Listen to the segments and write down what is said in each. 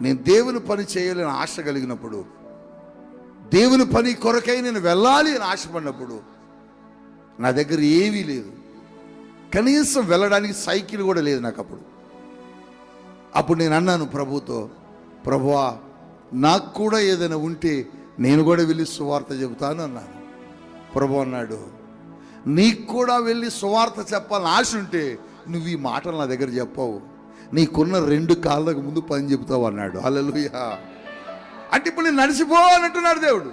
నేను దేవుని పని చేయాలని ఆశ కలిగినప్పుడు, దేవుని పని కొరకై నేను వెళ్ళాలి అని ఆశపడినప్పుడు నా దగ్గర ఏమీ లేదు. కనీసం వెళ్ళడానికి సైకిల్ కూడా లేదు నాకు. అప్పుడు నేను అన్నాను ప్రభుతో, ప్రభువా నాకు కూడా ఏదైనా ఉంటే నేను కూడా వెళ్ళి సువార్త చెబుతాను అన్నాను. ప్రభు అన్నాడు, నీకు కూడా వెళ్ళి సువార్త చెప్పాలని ఆశ ఉంటే నువ్వు ఈ మాటలు నా దగ్గర చెప్పావు, నీకున్న 2 కాళ్ళకు ముందు పని చెబుతావు అన్నాడు. హల్లెలూయా. అంటే ఇప్పుడు నేను నడిచిపోవాలంటున్నాడు దేవుడు.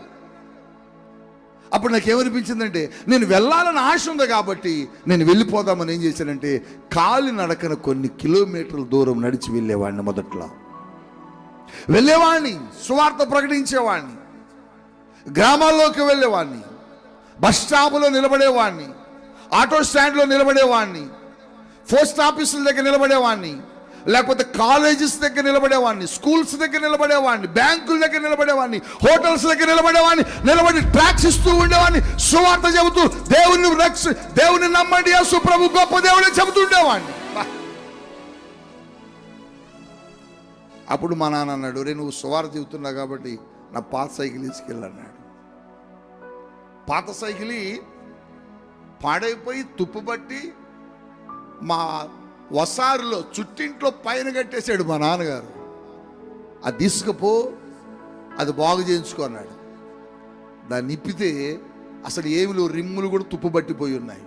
అప్పుడు నాకేమనిపించిందంటే, నేను వెళ్ళాలని ఆశ ఉంది కాబట్టి నేను వెళ్ళిపోదామని ఏం చేశానంటే, కాలి నడకన కొన్ని కిలోమీటర్ల దూరం నడిచి వెళ్ళేవాడిని. మొదట్లో వెళ్ళేవాడిని, సువార్త ప్రకటించేవాడిని, గ్రామాల్లోకి వెళ్ళేవాడిని, బస్ స్టాప్లో నిలబడేవాడిని, ఆటో స్టాండ్లో నిలబడేవాడిని, పోస్ట్ ఆఫీసుల దగ్గర నిలబడేవాడిని, లేకపోతే కాలేజెస్ దగ్గర నిలబడేవాడిని, స్కూల్స్ దగ్గర నిలబడేవాడిని, బ్యాంకుల దగ్గర నిలబడేవాడిని, హోటల్స్ దగ్గర నిలబడేవాడిని, నిలబడి ట్రాక్స్ ఇస్తూ ఉండేవాడిని, సువార్త చెబుతూ దేవుని నమ్మండి, యేసు ప్రభు గొప్ప దేవుడని చెబుతుండేవాడిని. అప్పుడు మా నాన్న అన్నాడు, రే నువ్వు సువార్త చెబుతున్నావు కాబట్టి నా పాత సైకిల్ తీసుకెళ్ళన్నాడు. పాత సైకిల్ పాడైపోయి తుప్పుపట్టి మా వసారులో చుట్టింట్లో పైన కట్టేశాడు మా నాన్నగారు. అది తీసుకుపో, అది బాగు చేయించుకున్నాడు. దాన్ని నిప్పితే అసలు ఏమి లేవు, రిమ్ములు కూడా తుప్పుపట్టిపోయి ఉన్నాయి,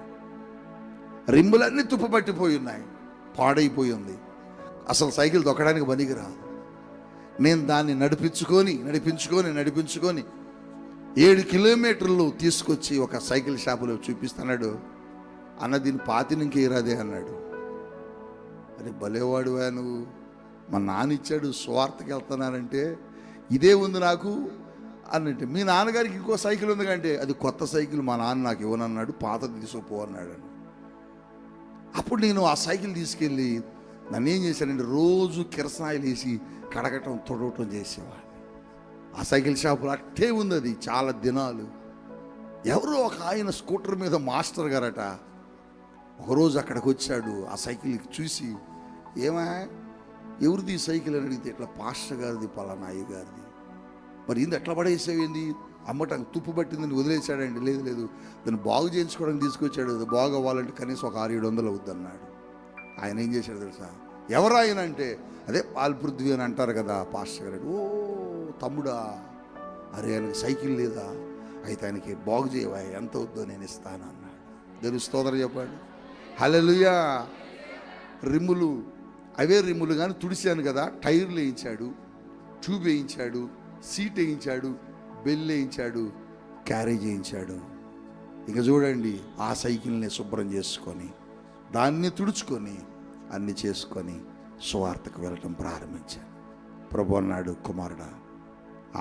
రిమ్ములన్నీ తుప్పుపట్టిపోయి ఉన్నాయి, పాడైపోయి ఉంది. అసలు సైకిల్ తొక్కడానికి పనికిరాదు. నేను దాన్ని నడిపించుకొని 7 కిలోమీటర్లు తీసుకొచ్చి ఒక సైకిల్ షాపులో చూపిస్తున్నాడు. అన్న దీన్ని పాతినింకే రాదే అన్నాడు. అరే భలేవాడువా నువ్వు, మా నాన్న ఇచ్చాడు స్వార్థకి వెళ్తున్నానంటే ఇదే ఉంది నాకు అన్నట్టు. మీ నాన్నగారికి ఇంకో సైకిల్ ఉంది కంటే అది కొత్త సైకిల్ మా నాన్న నాకు ఇవ్వనన్నాడు, పాతది తీసుకుపో అన్నాడు. అప్పుడు నేను ఆ సైకిల్ తీసుకెళ్ళి నన్ను ఏం చేశానంటే రోజు కిరసనాయిలు వేసి కడగటం తొడవటం చేసేవాడు. ఆ సైకిల్ షాపులో అట్టే ఉంది అది చాలా దినాలు. ఎవరో ఒక ఆయన స్కూటర్ మీద మాస్టర్ గారట ఒకరోజు అక్కడికి వచ్చాడు. ఆ సైకిల్ చూసి, ఏమా ఎవరిది ఈ సైకిల్ అని అడిగితే, ఇట్లా పాస్టర్ గారిది, పలానా అయ్య గారిది. మరి ఇంది ఎట్లా పడేసేవింది, అమ్మటానికి తుప్పు పట్టిందని వదిలేశాడండి. లేదు దాన్ని బాగు చేయించుకోవడానికి తీసుకొచ్చాడు. అది బాగు అవ్వాలంటే కనీసం ఒక 600-700 అవుద్ది అన్నాడు. ఆయన ఏం చేశాడు తెలుసా, ఎవరు ఆయన అంటే, అదే పాల్పృథ్వీ అని అంటారు కదా పాస్టర్ గారు. ఓ తమ్ముడా, అరే ఆయనకి సైకిల్ లేదా, అయితే ఆయనకి బాగు చేయవా, ఎంత అవుద్దో నేను ఇస్తాను అన్నాడు. దేవుని స్తోత్రం చెప్పాడు. హల్లెలూయా. రిమ్ములు అవే రిమ్ములు కానీ తుడిచాను కదా, టైర్లు వేయించాడు, ట్యూబ్ వేయించాడు, సీట్ వేయించాడు, బెల్ వేయించాడు, క్యారేజ్ వేయించాడు. ఇక చూడండి, ఆ సైకిల్ని శుభ్రం చేసుకొని దాన్ని తుడుచుకొని అన్ని చేసుకొని సువార్తకు వెళ్ళటం ప్రారంభించాను. ప్రభు అన్నాడు, కుమారుడా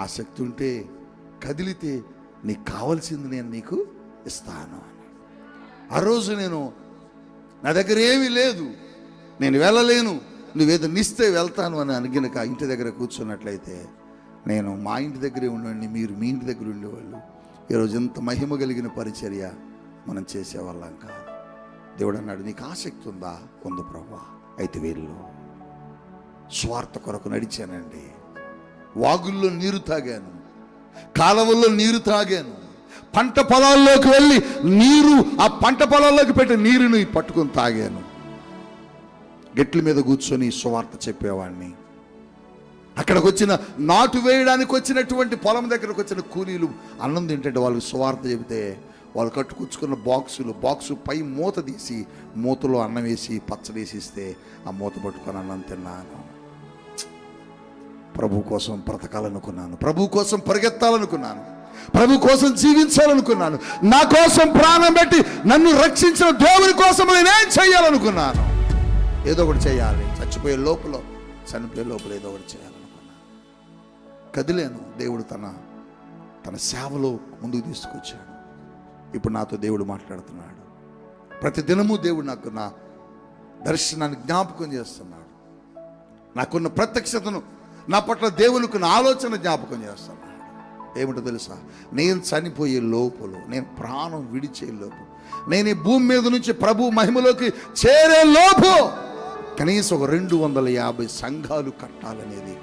ఆసక్తి ఉంటే కదిలితే నీకు కావాల్సింది నేను నీకు ఇస్తాను అని. ఆ రోజు నా దగ్గర ఏమీ లేదు, నేను వెళ్ళలేను, నువ్వేదో ఇస్తే వెళ్తాను అని అనిగినక ఇంటి దగ్గర కూర్చున్నట్లయితే నేను మా ఇంటి దగ్గరే ఉండండి, మీరు మీ ఇంటి దగ్గర ఉండేవాళ్ళు. ఈరోజు ఎంత మహిమ కలిగిన పరిచర్య మనం చేసేవాళ్ళం కాదు. దేవుడు అన్నాడు, నీకు ఆసక్తి ఉందా, ఉంది ప్రభువా, అయితే వెళ్ళు. స్వార్థ కొరకు నడిచానండి. వాగుల్లో నీరు తాగాను, కాలువల్లో నీరు తాగాను, పంట పొలాల్లోకి వెళ్ళి నీరు, ఆ పంట పొలాల్లోకి పెట్టి నీరుని పట్టుకొని తాగాను. గెట్ల మీద కూర్చొని సువార్త చెప్పేవాడిని. అక్కడికి వచ్చిన నాటు వేయడానికి వచ్చినటువంటి పొలం దగ్గరకు వచ్చిన కూలీలు అన్నం తింటే వాళ్ళకి సువార్త చెబితే వాళ్ళు కట్టుకొచ్చుకున్న బాక్సు పై మూత తీసి మూతలో అన్నం వేసి పచ్చడి వేసి ఇస్తే ఆ మూత పట్టుకొని అన్నం తిన్నాను. ప్రభు కోసం బ్రతకాలనుకున్నాను, ప్రభు కోసం పరిగెత్తాలనుకున్నాను, ప్రభు కోసం జీవించాలనుకున్నాను. నా కోసం ప్రాణం పెట్టి నన్ను రక్షించిన దేవుని కోసం నేనేం చేయాలనుకున్నాను. ఏదో ఒకటి చేయాలి, చనిపోయే లోపల ఏదో ఒకటి చేయాలనుకున్నాను. కదిలేను. దేవుడు తన సేవలో ముందుకు తీసుకొచ్చాడు. ఇప్పుడు నాతో దేవుడు మాట్లాడుతున్నాడు. ప్రతి దినము దేవుడు నాకు నా దర్శనాన్ని జ్ఞాపకం చేస్తున్నాడు. నాకున్న ప్రత్యక్షతను, నా పట్ల దేవునికి నా ఆలోచన జ్ఞాపకం చేస్తున్నాడు. ఏమిటో తెలుసా, నేను చనిపోయే లోపల, నేను ప్రాణం విడిచే లోపు, నేను ఈ భూమి మీద నుంచి ప్రభు మహిమలోకి చేరే లోపు కనీసం ఒక 250 సంఘాలు కట్టాలనేది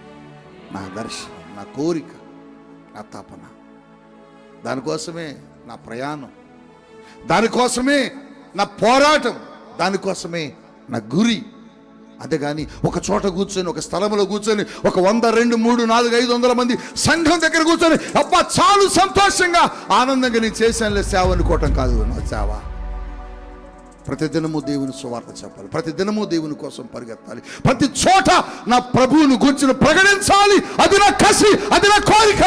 నా దర్శనం, నా కోరిక, నా తపన. దానికోసమే నా ప్రయాణం, దానికోసమే నా పోరాటం, దానికోసమే నా గురి. అంతేగాని ఒక చోట కూర్చొని, ఒక స్థలంలో కూర్చొని, ఒక 100, 2, 3, 4, 500 మంది సంఘం దగ్గర కూర్చొని అబ్బా చాలు సంతోషంగా ఆనందంగా నేను చేశానులే సేవ అనుకోవటం కాదు నా సేవ. ప్రతిదినము దేవుని సువార్త చెప్పాలి, ప్రతిదినము దేవుని కోసం పరిగెత్తాలి, ప్రతి చోట నా ప్రభువును గురించి ప్రకటించాలి. అది నా కసి, అది నా కోరిక.